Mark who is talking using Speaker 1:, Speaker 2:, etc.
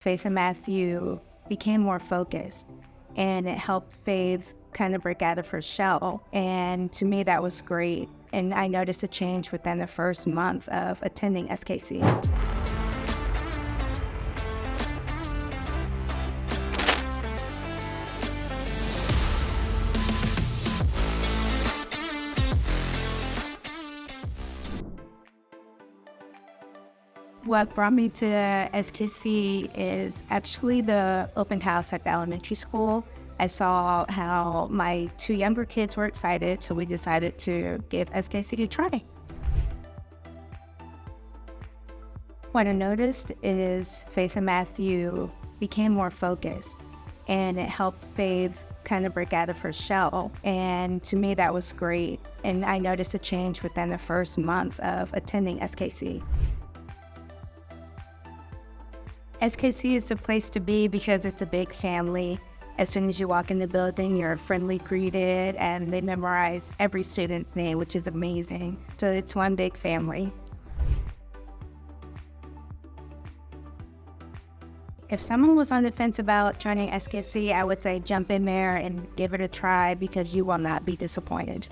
Speaker 1: Faith and Matthew became more focused, and it helped Faith kind of break out of her shell. And to me, that was great. And I noticed a change within the first month of attending SKC. What brought me to SKC is actually the open house at the elementary school. I saw how my two younger kids were excited, so we decided to give SKC a try. What I noticed is Faith and Matthew became more focused, and it helped Faith kind of break out of her shell. And to me, that was great. And I noticed a change within the first month of attending SKC. SKC is the place to be because it's a big family. As soon as you walk in the building, you're friendly greeted, and they memorize every student's name, which is amazing. So it's one big family. If someone was on the fence about joining SKC, I would say jump in there and give it a try because you will not be disappointed.